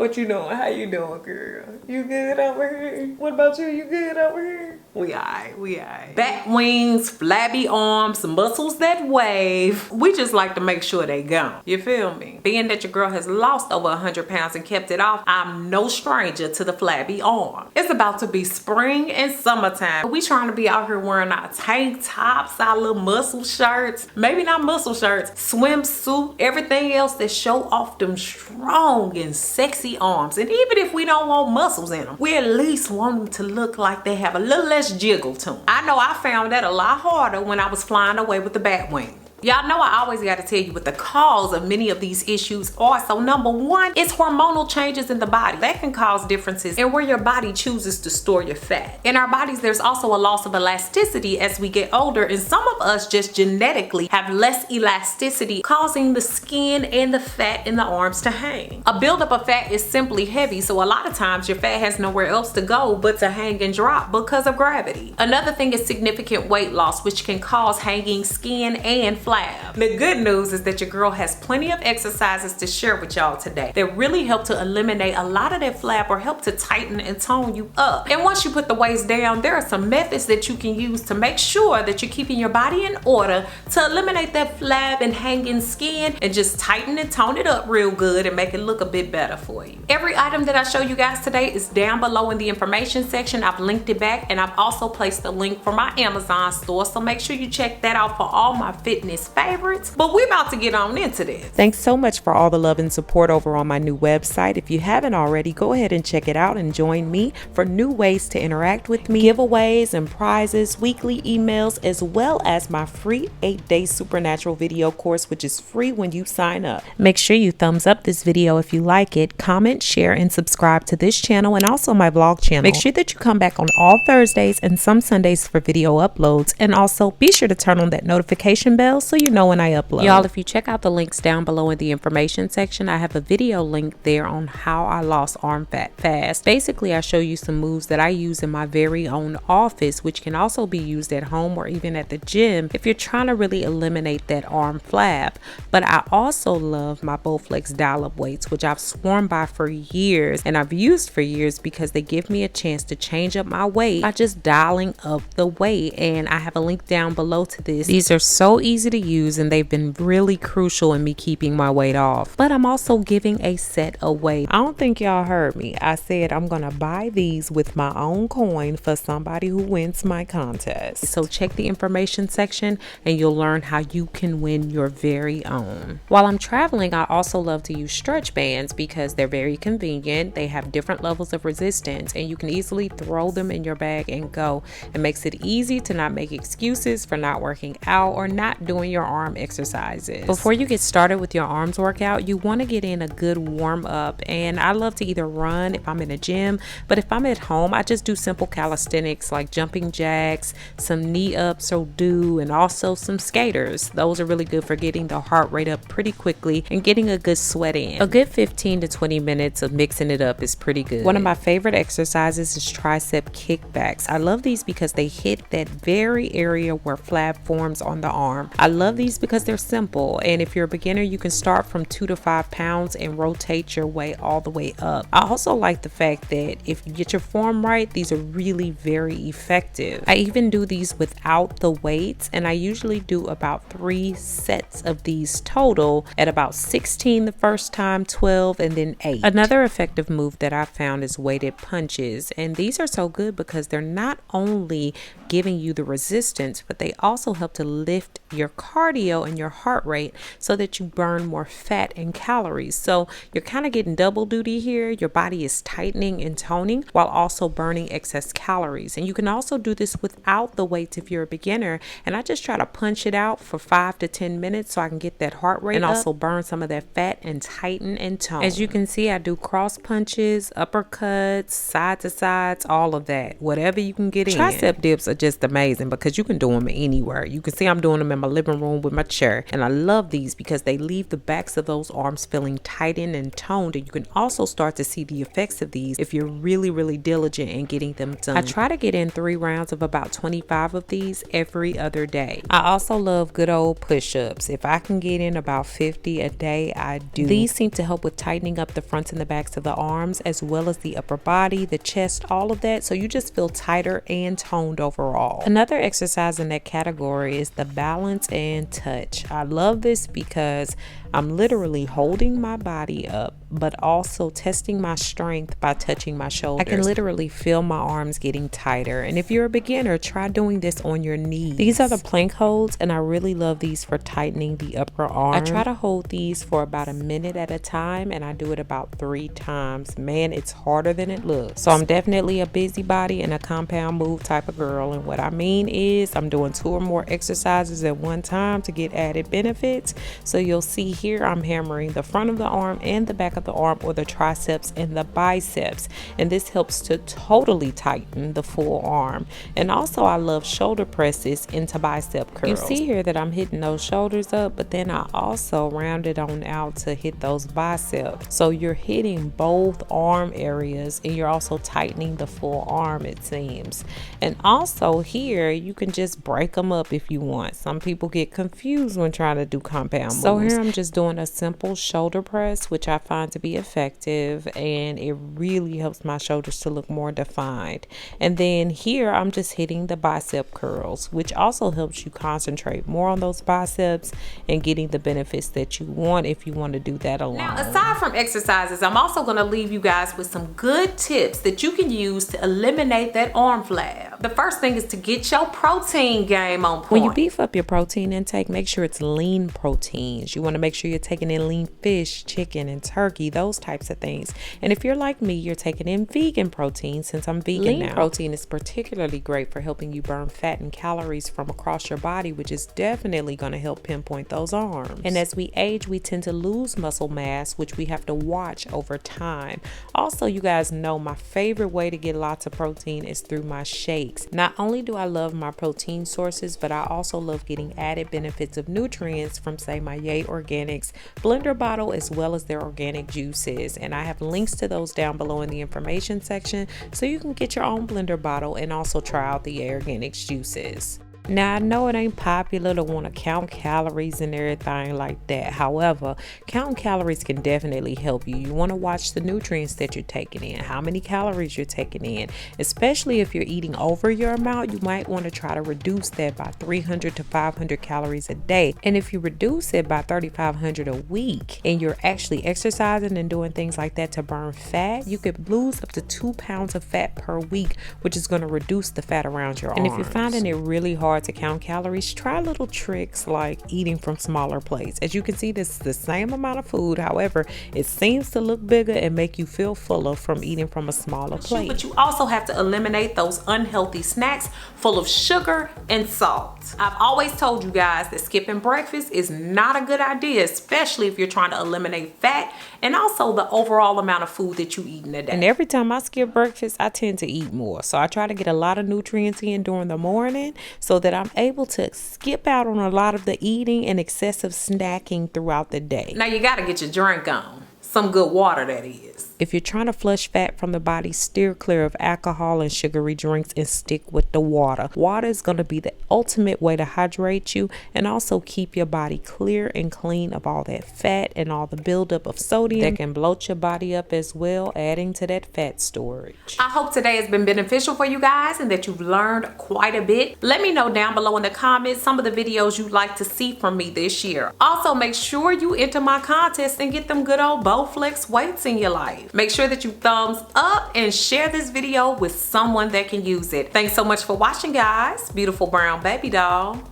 What you doing? How you doing, girl? You good over here? What about you? You good over here? We aight. Bat wings, flabby arms, muscles that wave. We just like to make sure they gone. You feel me? Being that your girl has lost over 100 pounds and kept it off, I'm no stranger to the flabby arm. It's about to be spring and summertime. We trying to be out here wearing our tank tops, our little muscle shirts, maybe not muscle shirts, swimsuit, everything else that show off them strong and sexy arms. And even if we don't want muscles in them, we at least want them to look like they have a little less jiggle to them. I know I found that a lot harder when I was flying away with the bat wing. Y'all know I always got to tell you what the cause of many of these issues are. So number one is hormonal changes in the body. That can cause differences in where your body chooses to store your fat. In our bodies, there's also a loss of elasticity as we get older, and some of us just genetically have less elasticity, causing the skin and the fat in the arms to hang. A buildup of fat is simply heavy, so a lot of times your fat has nowhere else to go but to hang and drop because of gravity. Another thing is significant weight loss, which can cause hanging skin and flab. The good news is that your girl has plenty of exercises to share with y'all today that really help to eliminate a lot of that flab or help to tighten and tone you up. And once you put the waist down, there are some methods that you can use to make sure that you're keeping your body in order to eliminate that flab and hanging skin and just tighten and tone it up real good and make it look a bit better for you. Every item that I show you guys today is down below in the information section. I've linked it back, and I've also placed a link for my Amazon store, so make sure you check that out for all my fitness favorites. But we're about to get on into this. Thanks so much for all the love and support over on my new website. If you haven't already, go ahead and check it out and join me for new ways to interact with me, giveaways and prizes, weekly emails, as well as my free 8-day supernatural video course, which is free when you sign up. Make sure you thumbs up this video if you like it, comment, share, and subscribe to this channel and also my vlog channel. Make sure that you come back on all Thursdays and some Sundays for video uploads, and also be sure to turn on that notification bell so you know when I upload. Y'all, if you check out the links down below in the information section, I have a video link there on how I lost arm fat fast. Basically, I show you some moves that I use in my very own office, which can also be used at home or even at the gym if you're trying to really eliminate that arm flab. But I also love my Bowflex Dial Up Weights, which I've sworn by for years and I've used for years because they give me a chance to change up my weight by just dialing up the weight. And I have a link down below to this. These are so easy to use and they've been really crucial in me keeping my weight off. But I'm also giving a set away. I don't think y'all heard me. I said I'm gonna buy these with my own coin for somebody who wins my contest. So check the information section and you'll learn how you can win your very own. While I'm traveling, I also love to use stretch bands because they're very convenient. They have different levels of resistance and you can easily throw them in your bag and go. It makes it easy to not make excuses for not working out or not doing your arm exercises. Before you get started with your arms workout, you want to get in a good warm up, and I love to either run if I'm in a gym, but if I'm at home, I just do simple calisthenics like jumping jacks, some knee ups or do, and also some skaters. Those are really good for getting the heart rate up pretty quickly and getting a good sweat in. A good 15 to 20 minutes of mixing it up is pretty good. One of my favorite exercises is tricep kickbacks. I love these because they hit that very area where flab forms on the arm. I love these because they're simple, and if you're a beginner, you can start from 2 to 5 pounds and rotate your way all the way up. I also like the fact that if you get your form right, these are really very effective. I even do these without the weights, and I usually do about 3 sets of these total at about 16 the first time, 12, and then 8. Another effective move that I found is weighted punches, and these are so good because they're not only giving you the resistance, but they also help to lift your cardio and your heart rate so that you burn more fat and calories. So you're kind of getting double duty here. Your body is tightening and toning while also burning excess calories. And you can also do this without the weights if you're a beginner. And I just try to punch it out for 5 to 10 minutes so I can get that heart rate and also burn some of that fat and tighten and tone. As you can see, I do cross punches, uppercuts, side to sides, all of that, whatever you can get in. Tricep dips are just amazing because you can do them anywhere. You can see I'm doing them in my living living room with my chair. And I love these because they leave the backs of those arms feeling tightened and toned, and you can also start to see the effects of these if you're really diligent in getting them done. I try to get in 3 rounds of about 25 of these every other day. I also love good old push-ups. If I can get in about 50 a day, I do. These seem to help with tightening up the fronts and the backs of the arms, as well as the upper body, the chest, all of that, so you just feel tighter and toned overall. Another exercise in that category is the balance and touch. I love this because I'm literally holding my body up, but also testing my strength by touching my shoulders. I can literally feel my arms getting tighter. And if you're a beginner, try doing this on your knees. These are the plank holds, and I really love these for tightening the upper arm. I try to hold these for about a minute at a time, and I do it about 3 times. Man, it's harder than it looks. So I'm definitely a busybody and a compound move type of girl. And what I mean is I'm doing 2 or more exercises at one time to get added benefits. So you'll see here I'm hammering the front of the arm and the back of the arm, or the triceps and the biceps, and this helps to totally tighten the full arm. And also I love shoulder presses into bicep curls. You see here that I'm hitting those shoulders up, but then I also round it on out to hit those biceps. So you're hitting both arm areas, and you're also tightening the full arm, it seems. And also here you can just break them up if you want. Some people get confused when trying to do compound moves. So here I'm just doing a simple shoulder press, which I find to be effective, and it really helps my shoulders to look more defined. And then here I'm just hitting the bicep curls, which also helps you concentrate more on those biceps and getting the benefits that you want if you want to do that alone. Now, aside from exercises, I'm also going to leave you guys with some good tips that you can use to eliminate that arm flab. The first thing is to get your protein game on point. When you beef up your protein intake, make sure it's lean proteins. You want to make sure you're taking in lean fish, chicken, and turkey, those types of things. And if you're like me, you're taking in vegan protein, since I'm vegan now. Lean protein is particularly great for helping you burn fat and calories from across your body, which is definitely going to help pinpoint those arms. And as we age, we tend to lose muscle mass, which we have to watch over time. Also, you guys know my favorite way to get lots of protein is through my shakes. Not only do I love my protein sources, but I also love getting added benefits of nutrients from, say, my Yay Organics blender bottle, as well as their organic juices. And I have links to those down below in the information section, so you can get your own blender bottle and also try out the Yay Organics juices. Now, I know it ain't popular to want to count calories and everything like that. However, counting calories can definitely help you. You want to watch the nutrients that you're taking in, how many calories you're taking in. Especially if you're eating over your amount, you might want to try to reduce that by 300 to 500 calories a day. And if you reduce it by 3,500 a week, and you're actually exercising and doing things like that to burn fat, you could lose up to 2 pounds of fat per week, which is going to reduce the fat around your arms. And if you're finding it really hard to count calories, try little tricks like eating from smaller plates. As you can see, this is the same amount of food, however it seems to look bigger and make you feel fuller from eating from a smaller plate. But you also have to eliminate those unhealthy snacks full of sugar and salt. I've always told you guys that skipping breakfast is not a good idea, especially if you're trying to eliminate fat and also the overall amount of food that you eat in a day. And every time I skip breakfast, I tend to eat more, so I try to get a lot of nutrients in during the morning so that I'm able to skip out on a lot of the eating and excessive snacking throughout the day. Now you got to get your drink on. Some good water, that is. If you're trying to flush fat from the body, steer clear of alcohol and sugary drinks and stick with the water. Water is going to be the ultimate way to hydrate you and also keep your body clear and clean of all that fat and all the buildup of sodium that can bloat your body up as well, adding to that fat storage. I hope today has been beneficial for you guys and that you've learned quite a bit. Let me know down below in the comments some of the videos you'd like to see from me this year. Also, make sure you enter my contest and get them good old Bowflex weights in your life. Make sure that you thumbs up and share this video with someone that can use it. Thanks so much for watching, guys. Beautiful brown baby doll.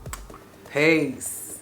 Peace.